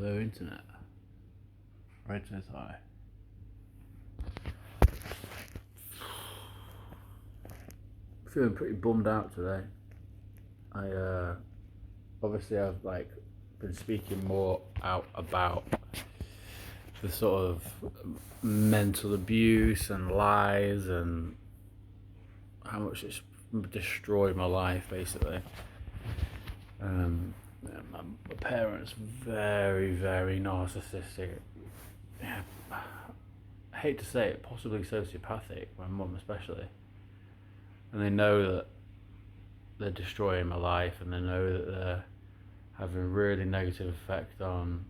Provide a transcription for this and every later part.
Hello, internet. Right says hi. Feeling pretty bummed out today. I obviously I've been speaking more out about the sort of mental abuse and lies and how much it's destroyed my life, basically. My parents very, very narcissistic. Yeah, I hate to say it, possibly sociopathic. My mum especially, and they know that they're destroying my life, and they know that they're having a really negative effect on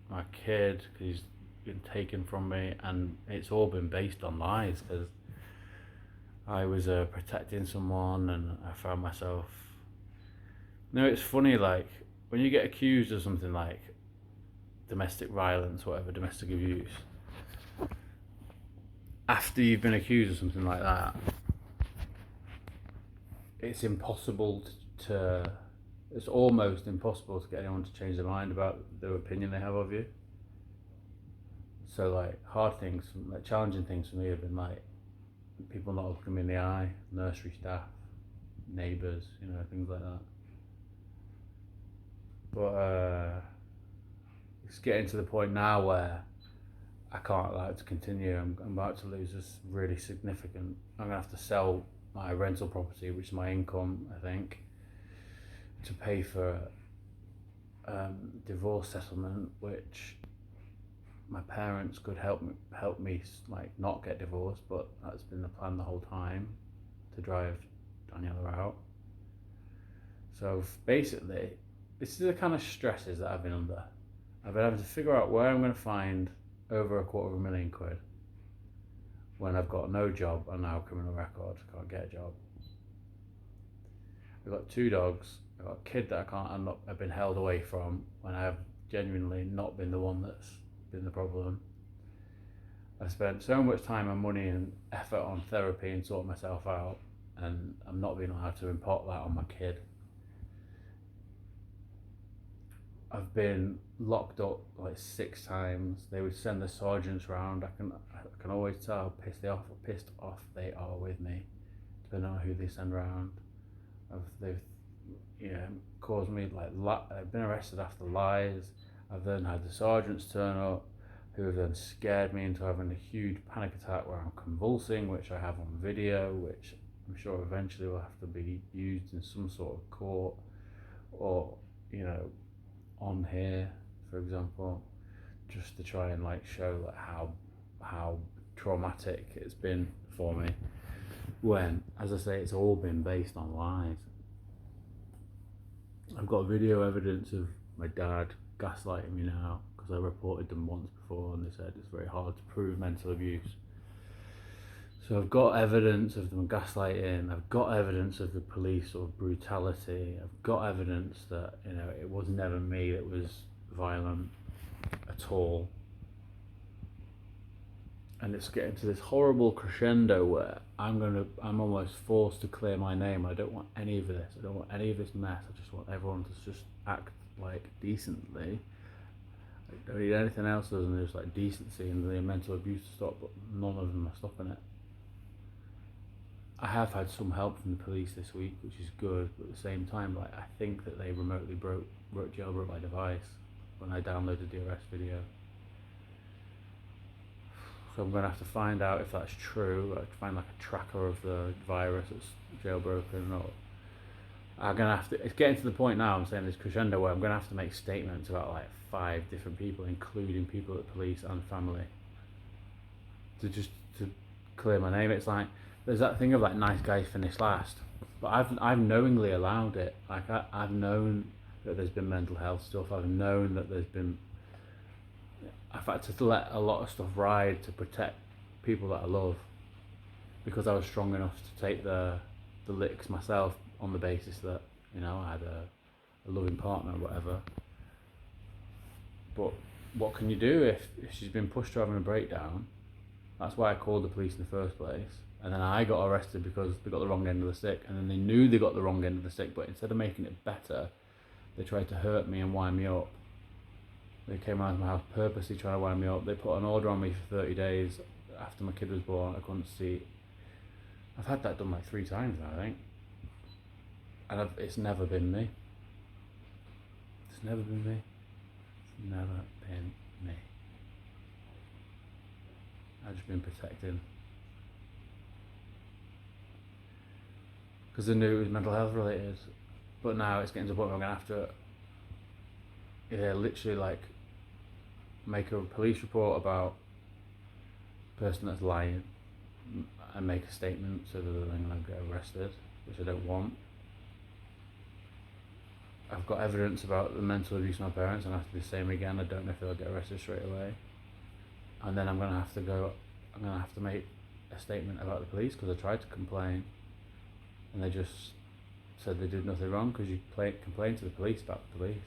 my kid because he's been taken from me, and it's all been based on lies because I was protecting someone and I found myself. It's funny, like when you get accused of something like domestic violence, whatever, domestic abuse, after you've been accused of something like that, it's it's almost impossible to get anyone to change their mind about the opinion they have of you. So hard things, challenging things for me have been people not looking me in the eye, nursery staff, neighbours, things like that. But it's getting to the point now where I can't allow it to continue. I'm about to lose this really significant. I'm gonna have to sell my rental property, which is my income, I think, to pay for divorce settlement, which my parents could help me not get divorced, but that's been the plan the whole time, to drive Daniela out. So basically, this is the kind of stresses that I've been under. I've been having to figure out where I'm going to find over £250,000 when I've got no job and now a criminal record, can't get a job. I've got 2 dogs. I've got a kid that I've been held away from when I have genuinely not been the one that's been the problem. I spent so much time and money and effort on therapy and sorting myself out, and I'm not being allowed to impart that on my kid. I've been locked up 6 times. They would send the sergeants round. I can always tell how pissed off they are with me, depending on who they send round. They've caused me I've been arrested after lies. I've then had the sergeants turn up, who have then scared me into having a huge panic attack where I'm convulsing, which I have on video, which I'm sure eventually will have to be used in some sort of court, or on here, for example, just to try and show how traumatic it's been for me, when, as I say, it's all been based on lies. I've got video evidence of my dad gaslighting me now, because I reported them once before and they said it's very hard to prove mental abuse. So I've got evidence of them gaslighting, I've got evidence of the police sort of brutality, I've got evidence that, it was never me that was violent at all. And it's getting to this horrible crescendo where I'm almost forced to clear my name. I don't want any of this. I don't want any of this mess. I just want everyone to just act decently. I don't need anything else other than just decency and the mental abuse to stop, but none of them are stopping it. I have had some help from the police this week, which is good, but at the same time, I think that they remotely jailbroke my device when I downloaded the arrest video. So I'm going to have to find out if that's true. I have to find a tracker of the virus that's jailbroken, or I'm going to have to. It's getting to the point now, I'm saying this crescendo, where I'm going to have to make statements about 5 different people, including people at police and family, to clear my name. It's there's that thing of nice guys finish last, but I've knowingly allowed it. I've known that there's been mental health stuff. I've known that I've had to let a lot of stuff ride to protect people that I love, because I was strong enough to take the licks myself on the basis that I had a loving partner or whatever. But what can you do if she's been pushed to having a breakdown? That's why I called the police in the first place. And then I got arrested because they got the wrong end of the stick. And then they knew they got the wrong end of the stick, but instead of making it better, they tried to hurt me and wind me up. They came around my house purposely trying to wind me up. They put an order on me for 30 days after my kid was born. I couldn't see. I've had that done like 3 times now, I think. And it's never been me. It's never been me. It's never been me. I've just been protecting. Because I knew it was mental health related. But now it's getting to the point where I'm going to have to, literally like, make a police report about the person that's lying and make a statement so that they're going to get arrested, which I don't want. I've got evidence about the mental abuse of my parents and I have to do the same again. I don't know if they'll get arrested straight away. And then I'm going to have to make a statement about the police because I tried to complain and they just said they did nothing wrong because you complained to the police about the police.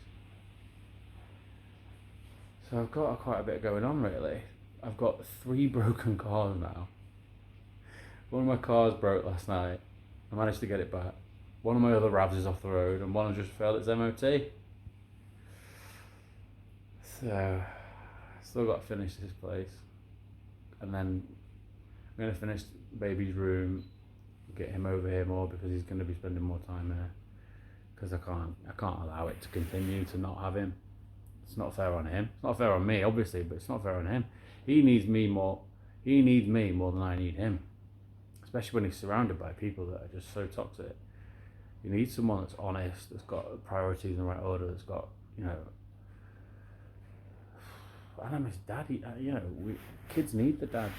So I've got quite a bit going on really. I've got 3 broken cars now. One of my cars broke last night. I managed to get it back. One of my other RAVs is off the road and one has just failed its MOT. So, still got to finish this place. And then I'm going to finish baby's room, get him over here more because he's going to be spending more time there. Because I can't allow it to continue to not have him. It's not fair on him. It's not fair on me, obviously, but it's not fair on him. He needs me more than I need him. Especially when he's surrounded by people that are just so toxic. You need someone that's honest, that's got priorities in the right order, that's got, I know his dad, kids need the dads.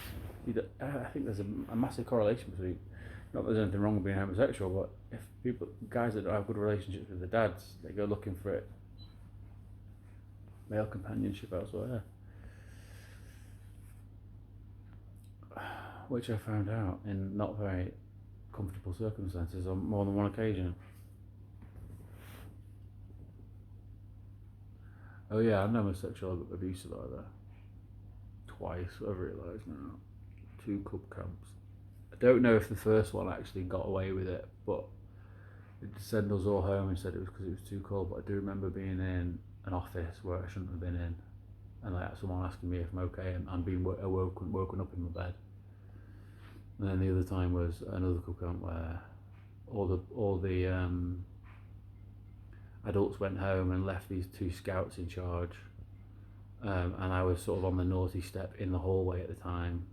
I think there's a massive correlation between, not that there's anything wrong with being homosexual, but if guys that don't have good relationships with the dads, they go looking for it, male companionship elsewhere. Which I found out in not very comfortable circumstances on more than one occasion. Oh yeah, I know sexual abuse either. Twice, I've realised now. 2 cub camps. I don't know if the first one actually got away with it, but it sent us all home and said it was because it was too cold. But I do remember being in an office where I shouldn't have been in, and like someone asking me if I'm okay, and I'm being woken up in my bed. And then the other time was another cub camp where all the adults went home and left these 2 scouts in charge, and I was sort of on the naughty step in the hallway at the time,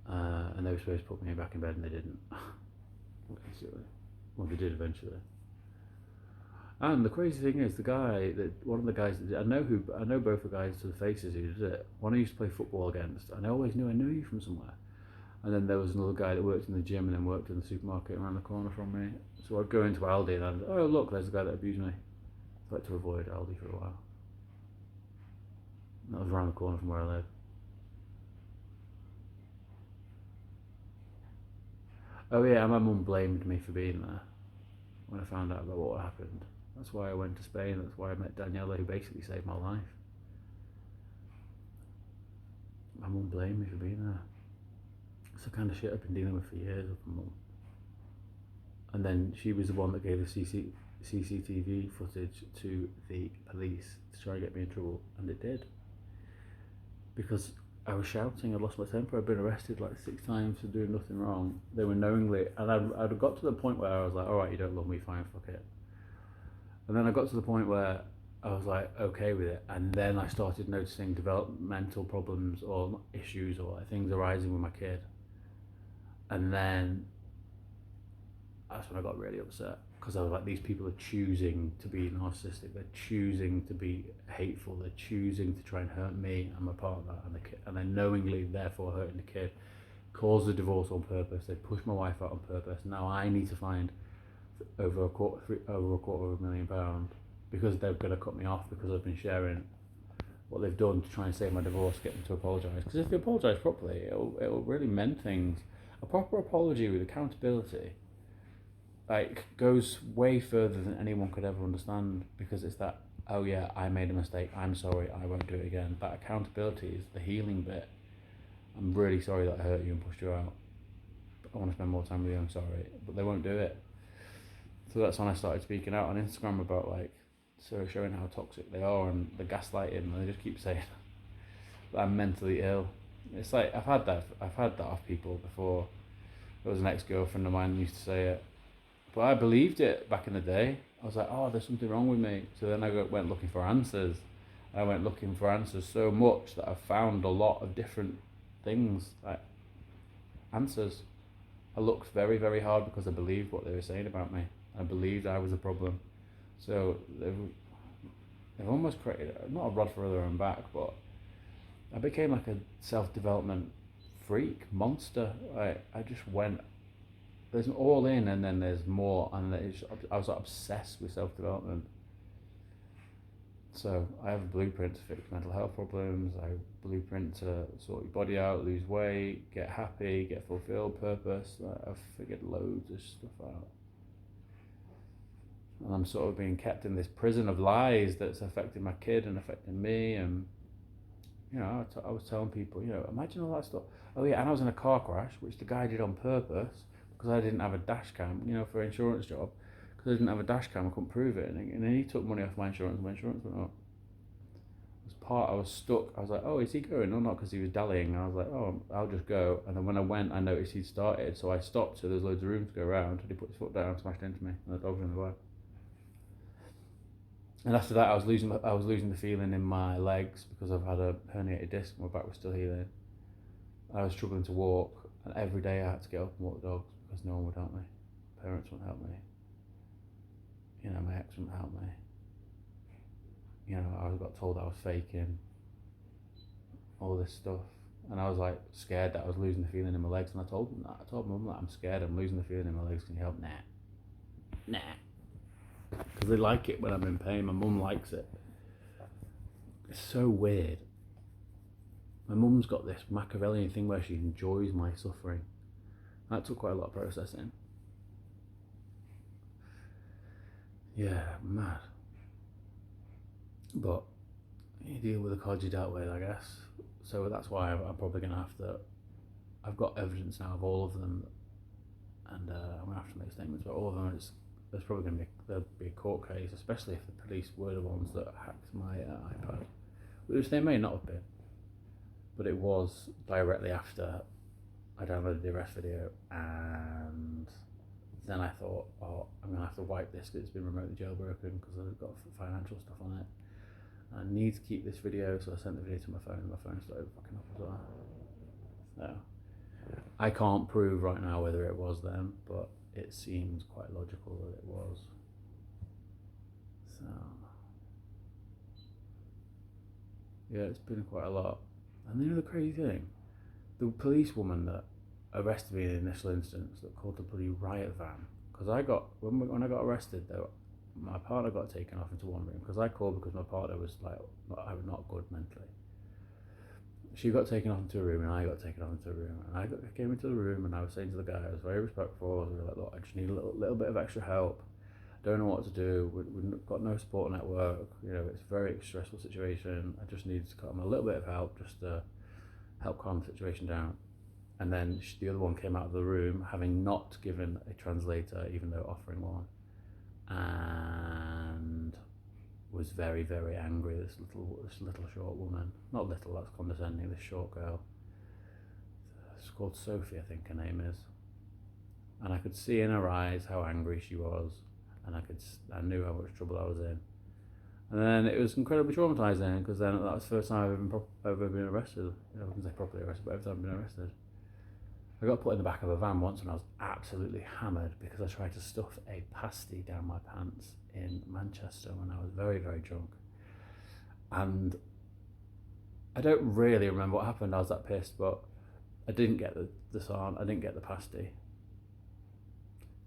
and they were supposed to put me back in bed and they didn't. Well, they did eventually. And the crazy thing is, one of the guys that I know both the guys to the faces who did it. One I used to play football against, and I always knew I knew you from somewhere. And then there was another guy that worked in the gym and then worked in the supermarket around the corner from me. So I'd go into Aldi and oh look, there's the guy that abused me. I like to avoid Aldi for a while. And that was around the corner from where I live. Oh yeah, my mum blamed me for being there when I found out about what happened. That's why I went to Spain. That's why I met Daniela, who basically saved my life. My mum blamed me for being there. It's the kind of shit I've been dealing with for years with my mum. And then she was the one that gave the CCTV footage to the police to try and get me in trouble, and it did. Because I was shouting, I lost my temper, I'd been arrested like 6 times for doing nothing wrong. They were knowingly, and I'd got to the point where I was like, alright, you don't love me, fine, fuck it. And then I got to the point where I was like, okay with it, and then I started noticing developmental problems or issues or things arising with my kid. And then that's when I got really upset, because I was like, these people are choosing to be narcissistic, they're choosing to be hateful, they're choosing to try and hurt me and my partner and the kid, and then knowingly therefore hurting the kid, cause the divorce on purpose. They pushed my wife out on purpose. Now I need to find over a quarter of £1,000,000 because they're going to cut me off because I've been sharing what they've done to try and save my divorce, get them to apologise. Because if they apologise properly, it'll really mend things. A proper apology with accountability goes way further than anyone could ever understand, because it's that, oh yeah, I made a mistake, I'm sorry, I won't do it again. That accountability is the healing bit. I'm really sorry that I hurt you and pushed you out. I want to spend more time with you, I'm sorry. But they won't do it. So that's when I started speaking out on Instagram about So showing how toxic they are and the gaslighting, and they just keep saying that I'm mentally ill. It's like I've had that off people before. There was an ex-girlfriend of mine who used to say it, but I believed it back in the day. I was like, oh, there's something wrong with me. So then I went looking for answers. I went looking for answers so much that I found a lot of different things, like answers. I looked very, very hard because I believed what they were saying about me. I believed I was a problem. So they've almost created, not a rod for their own back, but I became like a self-development freak, monster. I just went, there's an all in and then there's more, and I was like obsessed with self-development. So I have a blueprint to fix mental health problems. I have a blueprint to sort your body out, lose weight, get happy, get fulfilled, purpose. I've figured loads of stuff out. And I'm sort of being kept in this prison of lies that's affecting my kid and affecting me. And, you know, I was telling people, you know, imagine all that stuff. Oh yeah, and I was in a car crash, which the guy did on purpose because I didn't have a dash cam, you know, for an insurance job. Because I didn't have a dash cam, I couldn't prove it. And then he took money off my insurance, and my insurance went up. I was stuck. I was like, oh, is he going or not? Because he was dallying. And I was like, oh, I'll just go. And then when I went, I noticed he'd started. So I stopped, so there's loads of room to go around. And he put his foot down and smashed into me. And the dog was in the way. And after that, I was losing the feeling in my legs because I've had a herniated disc. My back was still healing. I was struggling to walk. And every day I had to get up and walk the dogs because no one would help me. Parents wouldn't help me. You know, my ex wouldn't help me. You know, I got told I was faking all this stuff, and I was like scared that I was losing the feeling in my legs. And I told them that. I told Mum that I'm scared. I'm losing the feeling in my legs. Can you help? Nah, because they like it when I'm in pain. My mum likes it. It's so weird. My mum's got this Machiavellian thing where she enjoys my suffering. That took quite a lot of processing. Yeah, mad. But you deal with the cards you dealt with, I guess. So that's why I'm probably going to have to, I've got evidence now of all of them, and I'm going to have to make statements about all of them. There's probably going to there'll be a court case, especially if the police were the ones that hacked my iPad, which they may not have been, but it was directly after I downloaded the arrest video, and then I thought, oh, I'm going to have to wipe this because it's been remotely jailbroken because I've got financial stuff on it. I need to keep this video, so I sent the video to my phone, and my phone started fucking up as well. So I can't prove right now whether it was them, but it seems quite logical that it was. So yeah, it's been quite a lot. And you know the crazy thing, the policewoman that arrested me in the initial instance that called the bloody riot van, because I got when I got arrested though. My partner got taken off into one room because I called because my partner was like not good mentally. She got taken off into a room and I got taken off into a room, and I came into the room and I was saying to the guy, I was very respectful. I was like, look, I just need a little bit of extra help. Don't know what to do. We've got no support network. You know, it's a very stressful situation. I just need to come a little bit of help just to help calm the situation down. And then the other one came out of the room having not given a translator, even though offering one. And was very, very angry. This little short woman, not little, that's condescending. This short girl, it's called Sophie, I think her name is, and I could see in her eyes how angry she was, and I knew how much trouble I was in. And then it was incredibly traumatizing because then that was the first time I've ever been arrested. I wouldn't say properly arrested, but every time I've been arrested. I got put in the back of a van once and I was absolutely hammered because I tried to stuff a pasty down my pants in Manchester when I was very, very drunk. And I don't really remember what happened. I was that pissed, but I didn't get the sarn. I didn't get the pasty.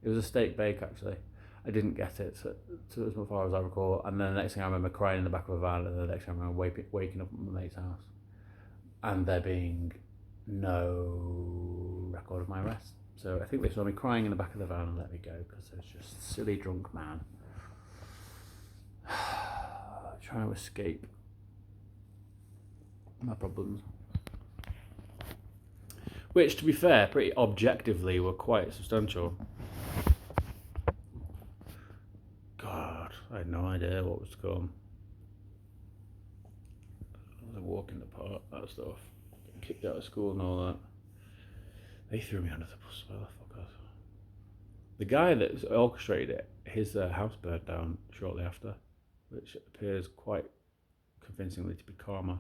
It was a steak bake actually. I didn't get it to as far as I recall. And then the next thing I remember crying in the back of a van, and the next thing I remember waking up at my mate's house and there being no record of my arrest. So I think they saw me crying in the back of the van and let me go because I was just a silly drunk man trying to escape my problems, which, to be fair, pretty objectively were quite substantial. God, I had no idea what was to come. I was a walk in the park, that stuff. Getting kicked out of school and all that. They threw me under the bus, well, fuck off. The guy that orchestrated it, his house burned down shortly after, which appears quite convincingly to be karma,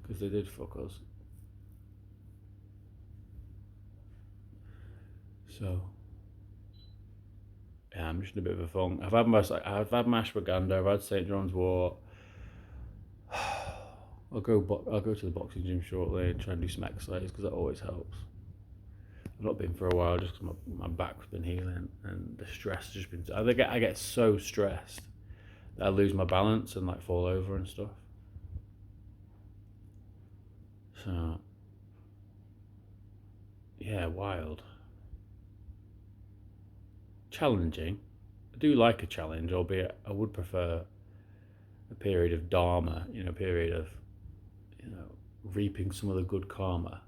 because they did fuck us. So, yeah, I'm just in a bit of a funk. I've had my ashwagandha, I've had St. John's Wort. I'll go to the boxing gym shortly and try and do some exercise because that always helps. I've not been for a while just because my back's been healing and the stress has just been. I get so stressed that I lose my balance and like fall over and stuff. So, yeah, wild. Challenging. I do like a challenge, albeit I would prefer a period of dharma, a period of, reaping some of the good karma.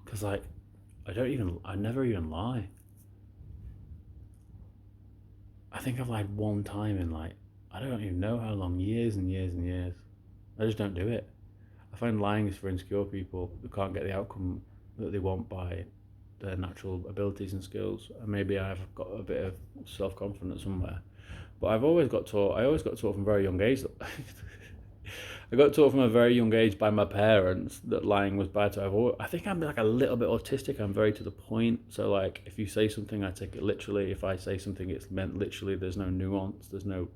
Because, like, I never even lie. I think I've lied one time in, like, I don't even know how long, years and years and years. I just don't do it. I find lying is for insecure people who can't get the outcome that they want by their natural abilities and skills. And maybe I've got a bit of self-confidence somewhere. But I always got taught from a very young age that I got taught from a very young age by my parents that lying was bad. So I think I'm like a little bit autistic. I'm very to the point. So like, if you say something, I take it literally. If I say something, it's meant literally. There's no nuance. There's no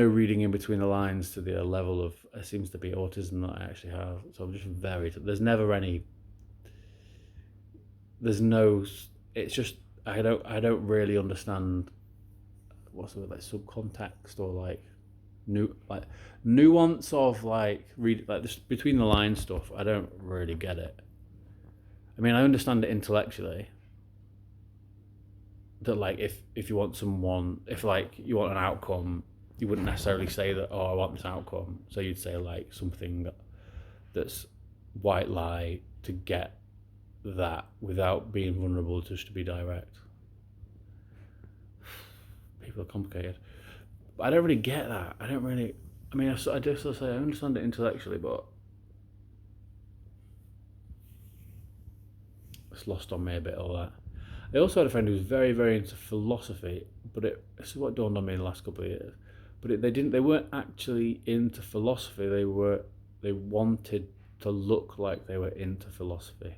reading in between the lines to the level of it seems to be autism that I actually have. So I'm just there's never any. There's no. It's just I don't really understand. What's the word, like subcontext or like nuance of like read like this between the lines stuff. I don't really get it. I mean, I understand it intellectually. That like if you want someone, if like you want an outcome, you wouldn't necessarily say that. Oh, I want this outcome. So you'd say like something that's white lie to get that without being vulnerable, just to be direct. People are complicated. But I don't really get that. I mean, I just say I understand it intellectually, but it's lost on me a bit, all that. I also had a friend who was very, very into philosophy, but this is what dawned on me in the last couple of years. But they weren't actually into philosophy. They wanted to look like they were into philosophy.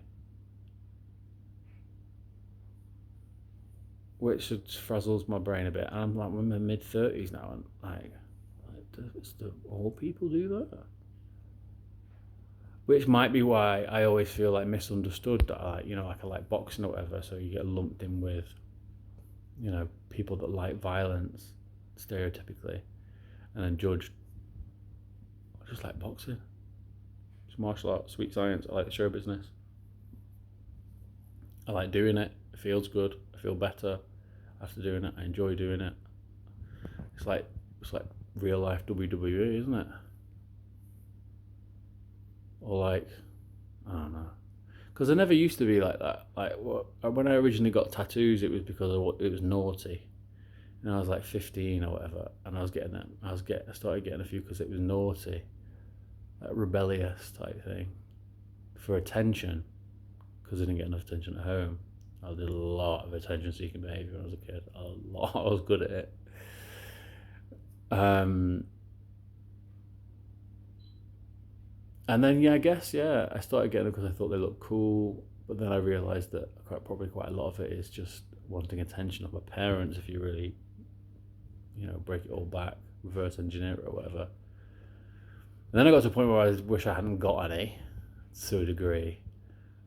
Which frazzles my brain a bit. And I'm like, I'm in my mid-30s now, and like do all people do that? Which might be why I always feel like misunderstood. That I like boxing or whatever. So you get lumped in with, people that like violence, stereotypically, and then judged. I just like boxing. It's martial arts, sweet science. I like the show business. I like doing it. It feels good. I feel better after doing it. I enjoy doing it. It's like real life WWE, isn't it? Or like, I don't know, because I never used to be like that. Like when I originally got tattoos, it was because it was naughty. I was like 15 or whatever, and I started getting a few because it was naughty, like rebellious type thing, for attention, because I didn't get enough attention at home. I did a lot of attention-seeking behaviour when I was a kid. A lot. I was good at it. And then I guess I started getting them because I thought they looked cool. But then I realised that probably quite a lot of it is just wanting attention of my parents. If you really, break it all back, reverse engineer it or whatever. And then I got to a point where I wish I hadn't got any, to a degree.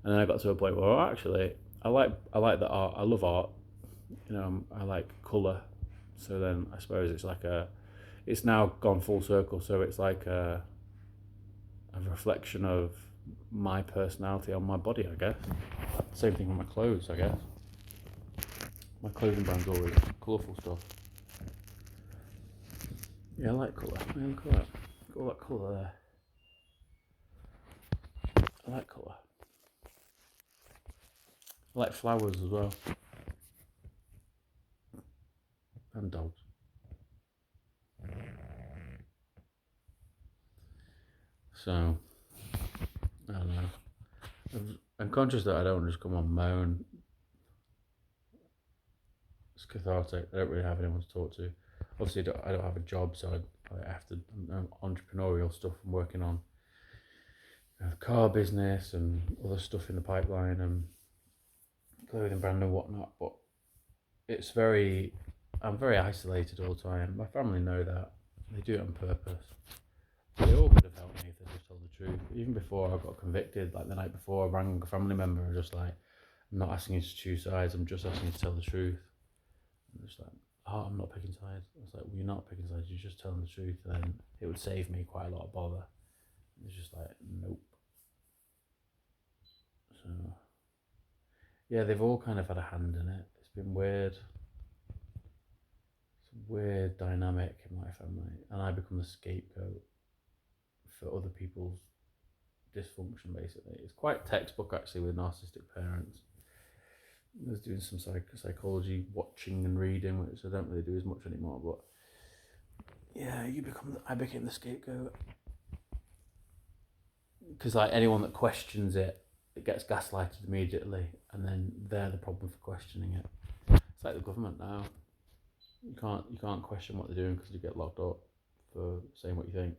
And then I got to a point where actually I like the art. I love art. I like colour. So then I suppose it's now gone full circle. So it's like a reflection of my personality on my body, I guess. Same thing with my clothes, I guess. My clothing brand's always colourful stuff. Yeah, I like colour. Man, look at that. Got all that colour there. I like colour. I like flowers as well. And dogs. So I don't know. I'm conscious that I don't just come on moan. It's cathartic. I don't really have anyone to talk to. Obviously, I don't have a job, so I have to entrepreneurial stuff I'm working on. Car business and other stuff in the pipeline and clothing brand and whatnot. But I'm very isolated all the time. My family know that. They do it on purpose. They all could have helped me if they just told the truth. Even before I got convicted, like the night before, I rang a family member and just like, I'm not asking you to choose sides, I'm just asking you to tell the truth. And just like, oh, I'm not picking sides. I was like, well, you're not picking sides, you're just telling the truth. And then it would save me quite a lot of bother. It's just like, nope. So, yeah, they've all kind of had a hand in it. It's been weird. It's a weird dynamic in my family. And I become the scapegoat for other people's dysfunction, basically. It's quite textbook, actually, with narcissistic parents. I was doing some psychology watching and reading, which I don't really do as much anymore, but yeah, I became the scapegoat. Because like anyone that questions it gets gaslighted immediately, and then they're the problem for questioning it. It's like the government now. You can't question what they're doing because you get locked up for saying what you think.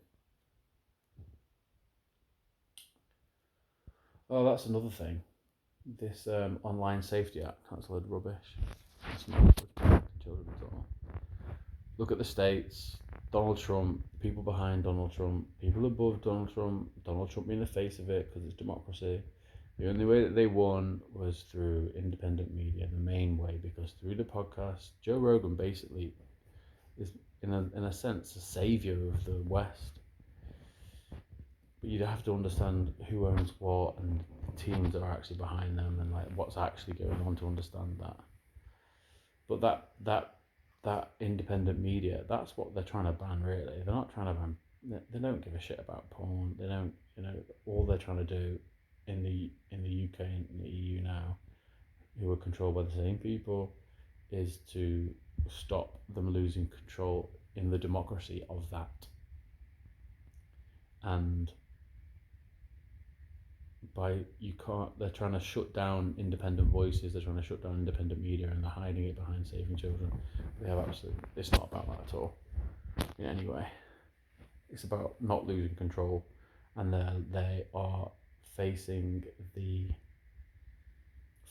Oh, that's another thing. This Online Safety Act, that's a load of rubbish. It's not protecting children at all. Look at the states. Donald Trump, people behind Donald Trump, people above Donald Trump being the face of it because it's democracy. The only way that they won was through independent media, the main way, because through the podcast, Joe Rogan basically is, in a sense, a saviour of the West. But you'd have to understand who owns what and the teams that are actually behind them and like what's actually going on to understand that. But that independent media, that's what they're trying to ban, really. They're not trying to ban. They don't give a shit about porn. They don't. All they're trying to do in the UK and the EU now, who are controlled by the same people, is to stop them losing control in the democracy of that. And they're trying to shut down independent voices, they're trying to shut down independent media, and they're hiding it behind saving children. It's not about that at all in any way. It's about not losing control, and they are facing the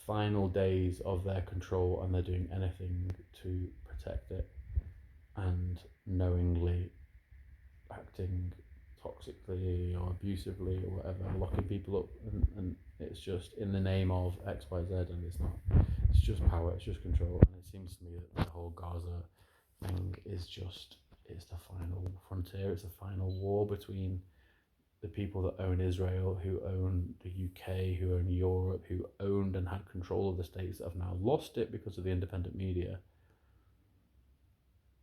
final days of their control, and they're doing anything to protect it, and knowingly acting toxically or abusively or whatever, locking people up, and it's just in the name of XYZ, and it's just power, it's just control. And it seems to me that the whole Gaza thing it's the final frontier, it's the final war between the people that own Israel, who own the UK, who own Europe, who owned and had control of the states that have now lost it because of the independent media.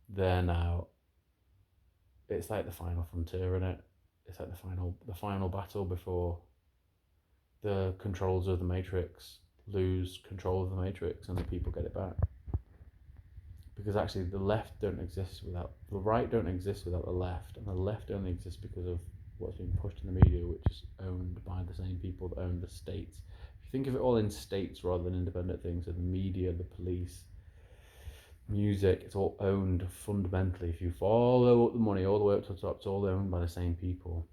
They're now, it's like the final frontier, innit? It's like the final battle before the controls of the Matrix lose control of the Matrix and the people get it back. Because actually the right don't exist without the left, and the left only exists because of what's being pushed in the media, which is owned by the same people that own the states. If you think of it all in states rather than independent things, so the media, the police, music, it's all owned fundamentally. If you follow up the money all the way up to the top, it's all owned by the same people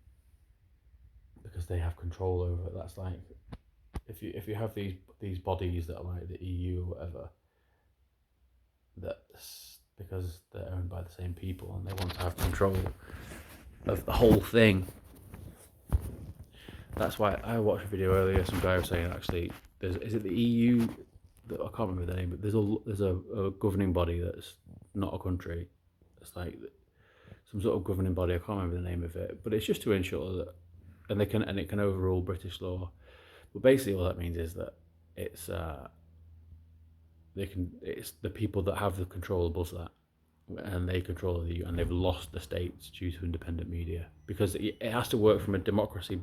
because they have control over it. That's like if you have these bodies that are like the EU or whatever, that's because they're owned by the same people and they want to have control of the whole thing. That's why I watched a video earlier. Some guy was saying actually, is it the EU? I can't remember the name, but there's a governing body that's not a country. It's like some sort of governing body. I can't remember the name of it, but it's just to ensure that, and it can overrule British law. But basically, all that means is that it's the people that have the control above that, and they control the EU, and they've lost the states due to independent media because it has to work from a democracy.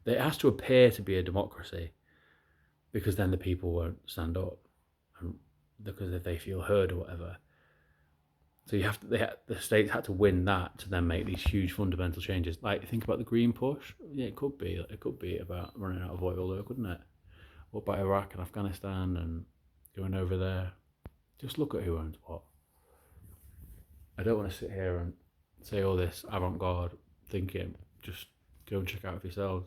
It has to appear to be a democracy, because then the people won't stand up, because if they feel heard or whatever. So the states had to win that to then make these huge fundamental changes. Like, think about the Green Push. Yeah, it could be about running out of oil, though, couldn't it? What about Iraq and Afghanistan and going over there? Just look at who owns what. I don't want to sit here and say all this avant-garde thinking. Just go and check out for yourselves.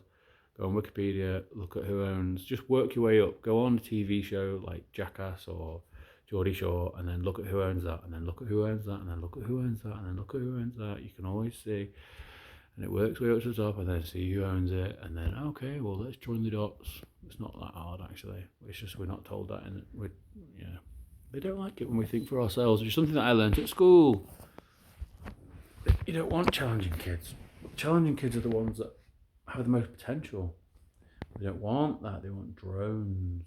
Go on Wikipedia, look at who owns. Just work your way up. Go on a TV show like Jackass or Geordie Shore, and then look at who owns that, and then look at who owns that, and then look at who owns that, and then look at who owns that. You can always see, and it works way up to the top, and then see who owns it, and then okay, well, let's join the dots. It's not that hard actually. It's just we're not told that, and they don't like it when we think for ourselves. It's something that I learned at school. You don't want challenging kids. Challenging kids are the ones that have the most potential. They don't want that. They want drones,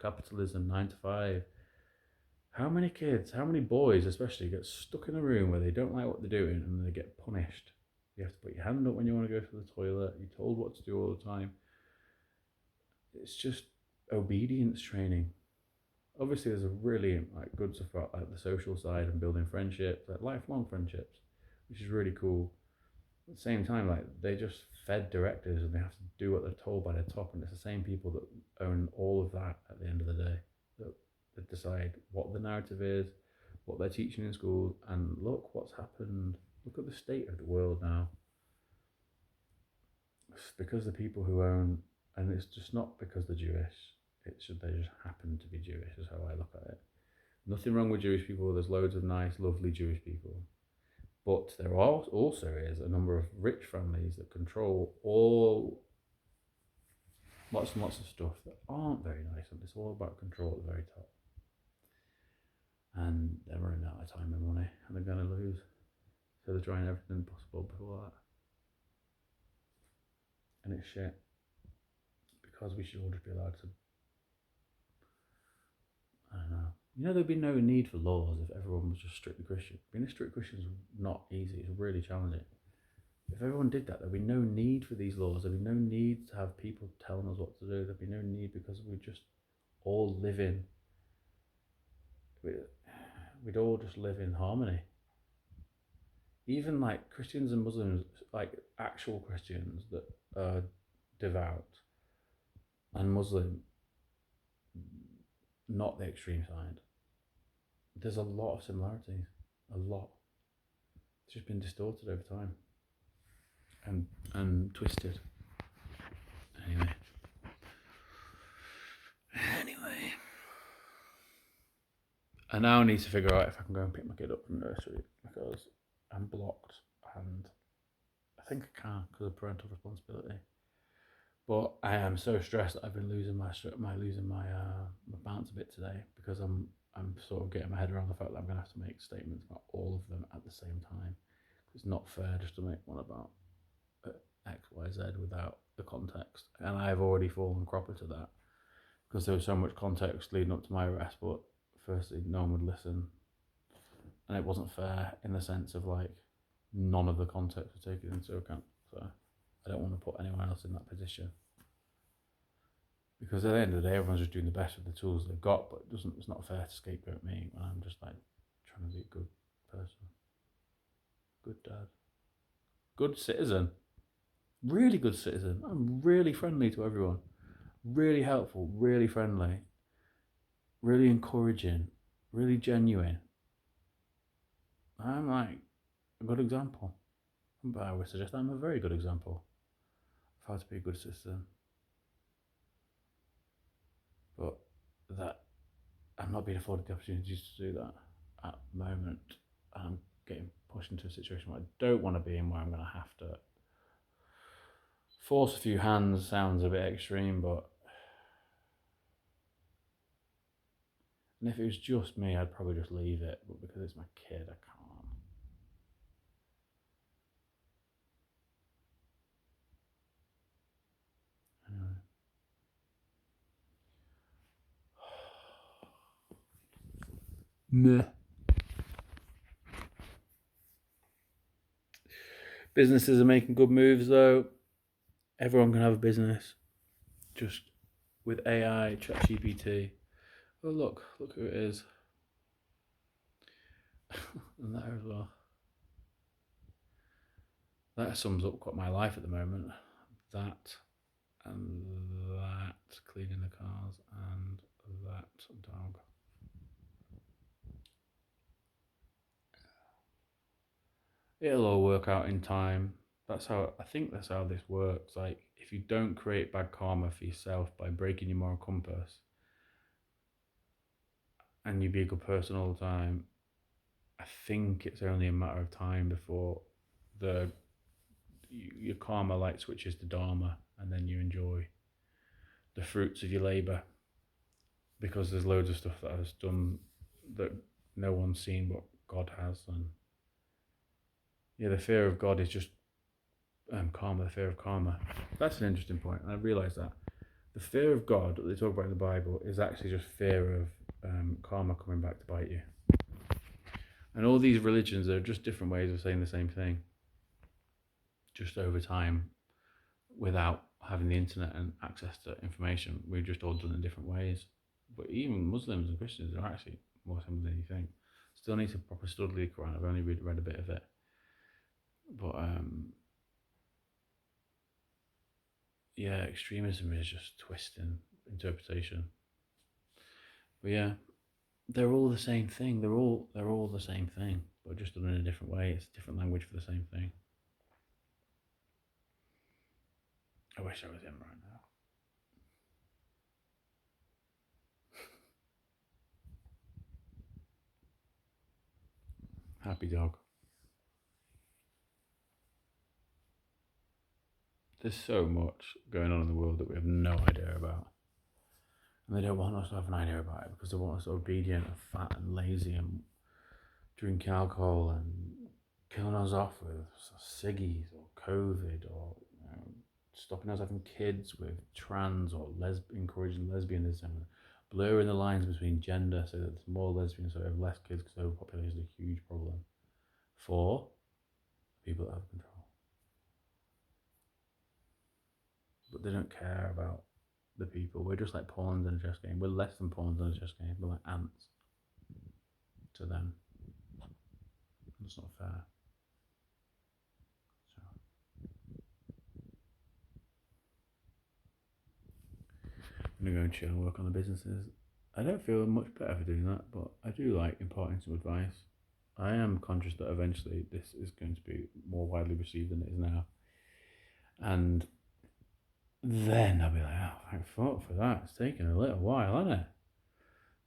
capitalism, 9 to 5. How many kids, how many boys especially, get stuck in a room where they don't like what they're doing and they get punished? You have to put your hand up when you want to go to the toilet. You're told what to do all the time. It's just obedience training. Obviously, there's a really good stuff about the social side and building friendships, lifelong friendships, which is really cool. At the same time, they just fed directors and they have to do what they're told by the top, and it's the same people that own all of that at the end of the day that decide what the narrative is, what they're teaching in school, and look what's happened. Look at the state of the world now. It's because the people who own, and it's just not because they're Jewish. They just happen to be Jewish, is how I look at it. Nothing wrong with Jewish people. There's loads of nice, lovely Jewish people. But there also is a number of rich families that control lots and lots of stuff that aren't very nice, and it's all about control at the very top. And they're running out of time and money, and they're going to lose. So they're trying everything possible before that. And it's shit. Because we should all just be allowed to, I don't know. There'd be no need for laws if everyone was just strictly Christian. Being a strict Christian is not easy. It's really challenging. If everyone did that, there'd be no need for these laws. There'd be no need to have people telling us what to do. There'd be no need, because we'd just all live in. We'd all just live in harmony. Even Christians and Muslims, actual Christians that are devout, and Muslim, not the extreme side. There's a lot of similarities. A lot. It's just been distorted over time. And twisted. Anyway. I now need to figure out if I can go and pick my kid up from nursery, because I'm blocked, and I think I can because of parental responsibility. But I am so stressed that I've been losing my balance a bit today, because I'm sort of getting my head around the fact that I'm going to have to make statements about all of them at the same time. It's not fair just to make one about X, Y, Z without the context. And I've already fallen proper to that, because there was so much context leading up to my arrest, but firstly, no one would listen. And it wasn't fair in the sense of none of the context was taken into account. So I don't want to put anyone else in that position. Because at the end of the day, everyone's just doing the best with the tools they've got, but it's not fair to scapegoat me when I'm just trying to be a good person. Good dad. Good citizen. Really good citizen. I'm really friendly to everyone. Really helpful, really friendly. Really encouraging. Really genuine. I'm a good example. But I would suggest I'm a very good example of how to be a good citizen. But that I'm not being afforded the opportunities to do that at the moment. I'm getting pushed into a situation where I don't want to be in, where I'm going to have to force a few hands. Sounds a bit extreme, but and if it was just me, I'd probably just leave it. But because it's my kid, I can't. Meh. Businesses are making good moves though. Everyone can have a business, just with AI, ChatGPT. Oh look who it is. and there as well. That sums up quite my life at the moment. That and that, cleaning the cars, and that dog. It'll all work out in time. I think that's how this works. Like, if you don't create bad karma for yourself by breaking your moral compass and you be a good person all the time, I think it's only a matter of time before the your karma light switches to dharma, and then you enjoy the fruits of your labor, because there's loads of stuff that I was done that no one's seen but God has. And yeah, the fear of God is just karma, the fear of karma. That's an interesting point, and I realised that the fear of God that they talk about in the Bible is actually just fear of karma coming back to bite you. And all these religions are just different ways of saying the same thing, just over time, without having the internet and access to information. We've just all done it in different ways. But even Muslims and Christians are actually more similar than you think. Still need to proper study the Quran. I've only read a bit of it. But yeah, extremism is just twisting interpretation. But yeah, they're all the same thing. They're all the same thing, but just done in a different way. It's a different language for the same thing. I wish I was him right now. Happy dog. There's so much going on in the world that we have no idea about. And they don't want us to have an idea about it because they want us obedient and fat and lazy and drinking alcohol and killing us off with ciggies or COVID, or stopping us having kids with trans, or encouraging lesbianism, blurring the lines between gender so that there's more lesbians, so we have less kids, because overpopulation is a huge problem for people that have control. But they don't care about the people. We're just like pawns in a chess game. We're less than pawns in a chess game. We're like ants to them. It's not fair. So I'm gonna go and chill and work on the businesses. I don't feel much better for doing that, but I do like imparting some advice. I am conscious that eventually this is going to be more widely received than it is now. And then I'll be like, oh, thank fuck for that. It's taken a little while, hasn't it?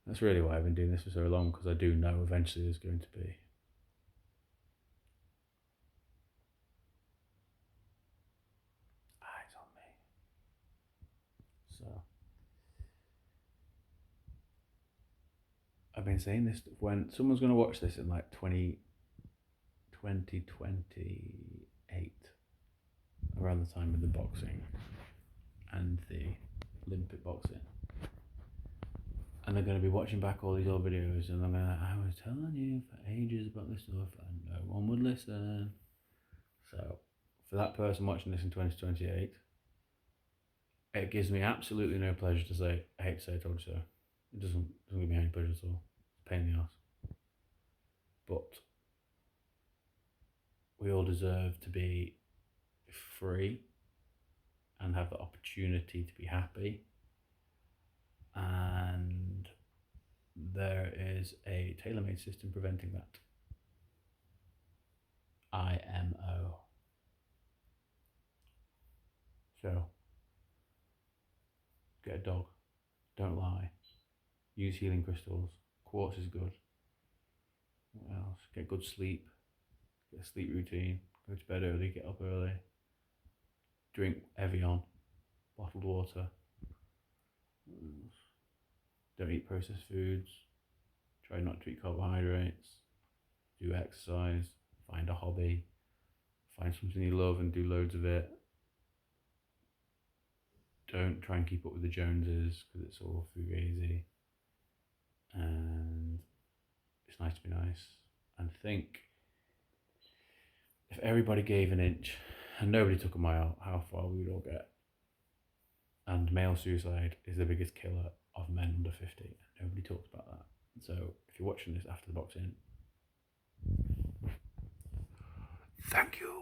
That's really why I've been doing this for so long, because I do know eventually there's going to be eyes on me. So I've been saying this, when someone's going to watch this in like 2028, around the time of the boxing and the Olympic boxing, and they're going to be watching back all these old videos, and I'm going to, I was telling you for ages about this stuff and no one would listen. So for that person watching this in 2028, it gives me absolutely no pleasure to say, I hate to say I told you so. It doesn't give me any pleasure at all. It's a pain in the ass. But we all deserve to be free and have the opportunity to be happy. And there is a tailor-made system preventing that. IMO. So, get a dog. Don't lie. Use healing crystals. Quartz is good. What else? Get good sleep. Get a sleep routine. Go to bed early. Get up early. Drink Evian. Bottled water. Don't eat processed foods. Try not to eat carbohydrates. Do exercise. Find a hobby. Find something you love and do loads of it. Don't try and keep up with the Joneses, because it's all fugazi. And it's nice to be nice. And think, if everybody gave an inch and nobody took a mile, how far we would all get. And male suicide is the biggest killer of men under 50. And nobody talks about that. So if you're watching this after the boxing, Thank you.